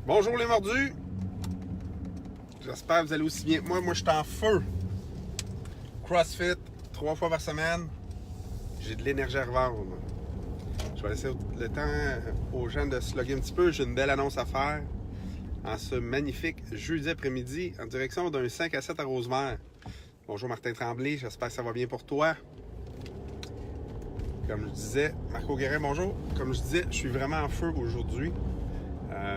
Bonjour les mordus! J'espère que vous allez aussi bien que moi. Moi, je suis en feu. CrossFit, 3 fois par semaine. J'ai de l'énergie à revendre. Je vais laisser le temps aux gens de se loguer un petit peu. J'ai une belle annonce à faire en ce magnifique jeudi après-midi en direction d'un 5 à 7 à Rosemère. Bonjour Martin Tremblay, j'espère que ça va bien pour toi. Comme je disais, Marco Guérin, bonjour. Comme je disais, je suis vraiment en feu aujourd'hui.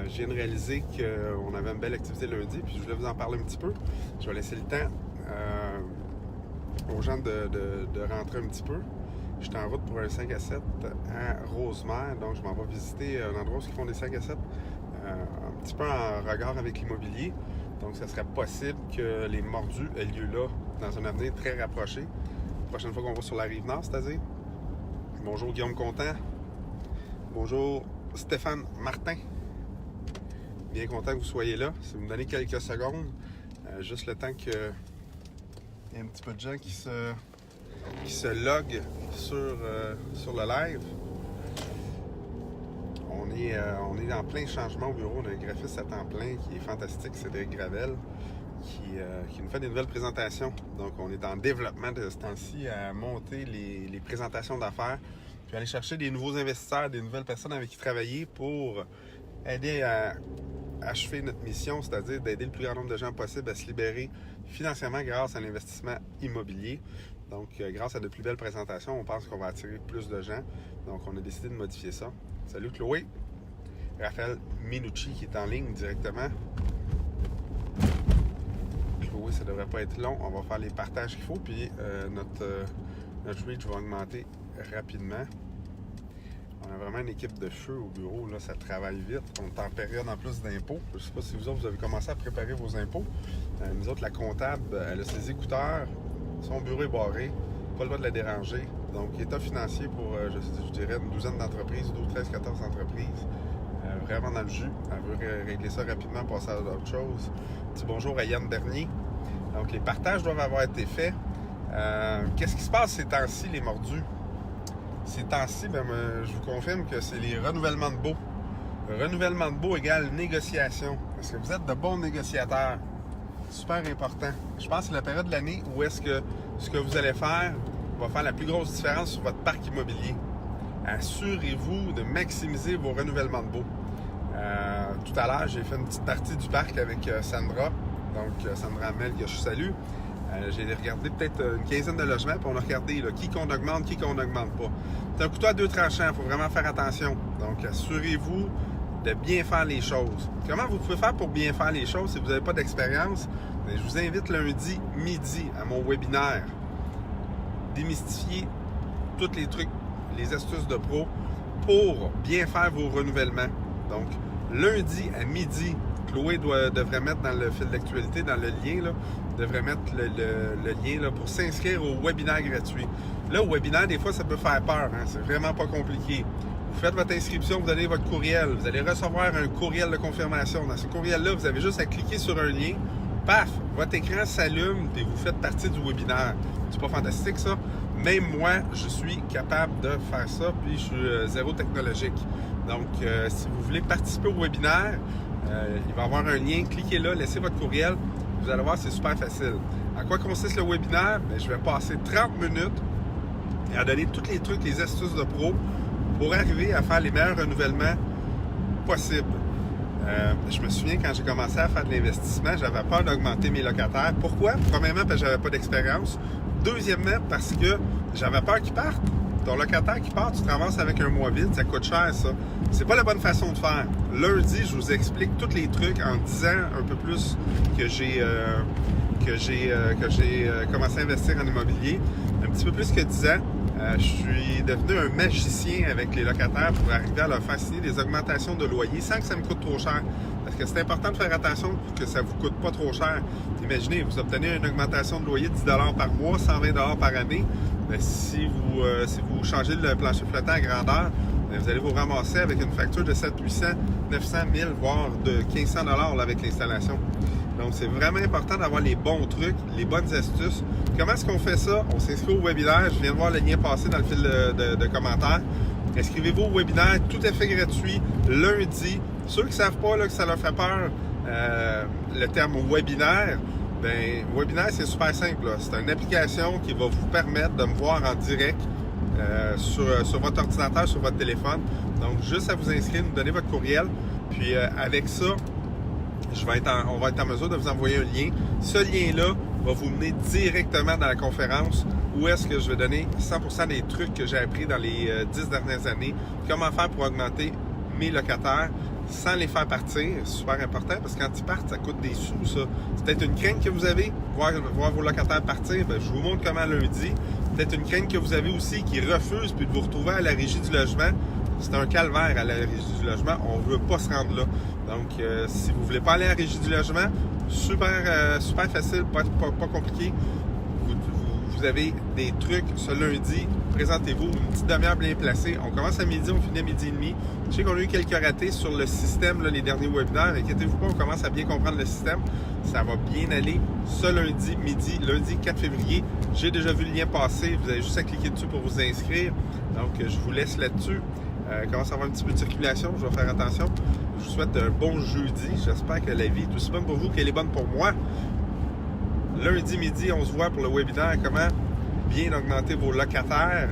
Je viens de réaliser qu'on avait une belle activité lundi, puis je voulais vous en parler un petit peu. Je vais laisser le temps aux gens de rentrer un petit peu. Je suis en route pour un 5 à 7 à Rosemère, donc je m'en vais visiter un endroit où ils font des 5 à 7, un petit peu en regard avec l'immobilier. Donc, ça serait possible que les mordus aient lieu là dans un avenir très rapproché. La prochaine fois qu'on va sur la Rive-Nord, c'est-à-dire. Bonjour Guillaume Contant. Bonjour Stéphane Martin. Bien content que vous soyez là. Si vous me donnez quelques secondes, juste le temps qu'il y ait un petit peu de gens qui se loguent sur le live. On est en plein changement au bureau. On a un graphiste à temps plein qui est fantastique, Cédric Gravel, qui nous fait des nouvelles présentations. Donc, on est en développement de ce temps-ci à monter les présentations d'affaires, puis aller chercher des nouveaux investisseurs, des nouvelles personnes avec qui travailler pour aider à achever notre mission, c'est-à-dire d'aider le plus grand nombre de gens possible à se libérer financièrement grâce à l'investissement immobilier. Donc, grâce à de plus belles présentations, on pense qu'on va attirer plus de gens. Donc, on a décidé de modifier ça. Salut Chloé! Raphaël Minucci qui est en ligne directement. Chloé, ça devrait pas être long. On va faire les partages qu'il faut, puis notre reach va augmenter rapidement. On a vraiment une équipe de feu au bureau, là, ça travaille vite. On est en période en plus d'impôts. Je ne sais pas si vous autres, vous avez commencé à préparer vos impôts. Nous autres, la comptable, elle a ses écouteurs, son bureau est barré, pas le droit de la déranger. Donc, état financier pour, je dirais, une douzaine d'entreprises, 12, 13, 14 entreprises. Vraiment dans le jus. Elle veut régler ça rapidement, passer à d'autres choses. Petit bonjour à Yann Bernier. Donc, les partages doivent avoir été faits. Qu'est-ce qui se passe ces temps-ci, les mordus? Ces temps-ci, je vous confirme que c'est les renouvellements de baux. Renouvellement de baux égale négociation. Est-ce que vous êtes de bons négociateurs? Super important. Je pense que c'est la période de l'année où est-ce que ce que vous allez faire va faire la plus grosse différence sur votre parc immobilier. Assurez-vous de maximiser vos renouvellements de baux. Tout à l'heure, j'ai fait une petite partie du parc avec Sandra. Donc, Sandra Amel, que je salue. J'ai regardé peut-être une quinzaine de logements, puis on a regardé là, qui qu'on augmente, qui qu'on n'augmente pas. C'est un couteau à deux tranchants, il faut vraiment faire attention. Donc, assurez-vous de bien faire les choses. Comment vous pouvez faire pour bien faire les choses si vous n'avez pas d'expérience? Je vous invite lundi midi à mon webinaire. Démystifier tous les trucs, les astuces de pro pour bien faire vos renouvellements. Donc, lundi à midi, Chloé devrait mettre dans le fil d'actualité, dans le lien, là, devrait mettre le lien là, pour s'inscrire au webinaire gratuit. Là, au webinaire, des fois, ça peut faire peur. Hein? C'est vraiment pas compliqué. Vous faites votre inscription, vous donnez votre courriel. Vous allez recevoir un courriel de confirmation. Dans ce courriel-là, vous avez juste à cliquer sur un lien. Paf! Votre écran s'allume et vous faites partie du webinaire. C'est pas fantastique, ça? Même moi, je suis capable de faire ça, puis je suis zéro technologique. Donc, si vous voulez participer au webinaire, il va y avoir un lien. Cliquez là, laissez votre courriel. Vous allez voir, c'est super facile. À quoi consiste le webinaire? Bien, je vais passer 30 minutes à donner tous les trucs, les astuces de pro pour arriver à faire les meilleurs renouvellements possibles. Je me souviens quand j'ai commencé à faire de l'investissement, j'avais peur d'augmenter mes locataires. Pourquoi? Premièrement, parce que j'avais pas d'expérience. Deuxièmement, parce que j'avais peur qu'ils partent. Ton locataire qui part, tu te ramasses avec un mois vide, ça coûte cher, ça. C'est pas la bonne façon de faire. Lundi, je vous explique tous les trucs en disant un peu plus que j'ai commencé à investir en immobilier. Un petit peu plus que 10 ans. Je suis devenu un magicien avec les locataires pour arriver à leur faire signer des augmentations de loyer sans que ça me coûte trop cher. Parce que c'est important de faire attention pour que ça ne vous coûte pas trop cher. Imaginez, vous obtenez une augmentation de loyer de 10 $ par mois, 120 $ par année. Mais si vous changez le plancher flottant à grandeur, vous allez vous ramasser avec une facture de 700, 800, 900, 1000, voire de 1500 $ avec l'installation. Donc, c'est vraiment important d'avoir les bons trucs, les bonnes astuces. Comment est-ce qu'on fait ça? On s'inscrit au webinaire. Je viens de voir le lien passer dans le fil de commentaires. Inscrivez-vous au webinaire, tout à fait gratuit, lundi Ceux qui ne savent pas là, que ça leur fait peur, le terme webinaire, ben webinaire, c'est super simple. C'est une application qui va vous permettre de me voir en direct sur votre ordinateur, sur votre téléphone. Donc, juste à vous inscrire, nous donner votre courriel. Puis, avec ça, on va être en mesure de vous envoyer un lien. Ce lien-là va vous mener directement dans la conférence où est-ce que je vais donner 100% des trucs que j'ai appris dans les 10 dernières années. Comment faire pour augmenter mes locataires sans les faire partir. C'est super important parce que quand ils partent, ça coûte des sous, ça. C'est peut-être une crainte que vous avez, voir vos locataires partir. Bien, je vous montre comment lundi. Peut-être une crainte que vous avez aussi qui refuse puis de vous retrouver à la régie du logement. C'est un calvaire à la régie du logement. On ne veut pas se rendre là. Donc, si vous ne voulez pas aller à la régie du logement, super facile, pas compliqué. Vous avez des trucs ce lundi. Présentez-vous, une petite demi-heure bien placée. On commence à midi, on finit à midi et demi. Je sais qu'on a eu quelques ratés sur le système, là, les derniers webinaires. Inquiétez-vous pas, on commence à bien comprendre le système. Ça va bien aller ce lundi, midi, lundi 4 février. J'ai déjà vu le lien passer. Vous avez juste à cliquer dessus pour vous inscrire. Donc, je vous laisse là-dessus. Commence à avoir un petit peu de circulation. Je vais faire attention. Je vous souhaite un bon jeudi. J'espère que la vie est aussi bonne pour vous qu'elle est bonne pour moi. Lundi midi, on se voit pour le webinaire comment bien augmenter vos locataires.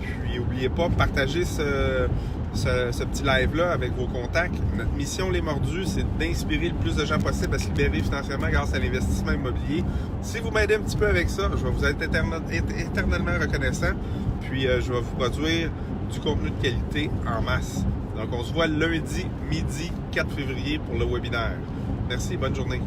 Puis, n'oubliez pas, partagez ce petit live-là avec vos contacts. Notre mission, les mordus, c'est d'inspirer le plus de gens possible à se libérer financièrement grâce à l'investissement immobilier. Si vous m'aidez un petit peu avec ça, je vais vous être éternellement reconnaissant. Puis, je vais vous produire du contenu de qualité en masse. Donc, on se voit lundi, midi, 4 février pour le webinaire. Merci, bonne journée.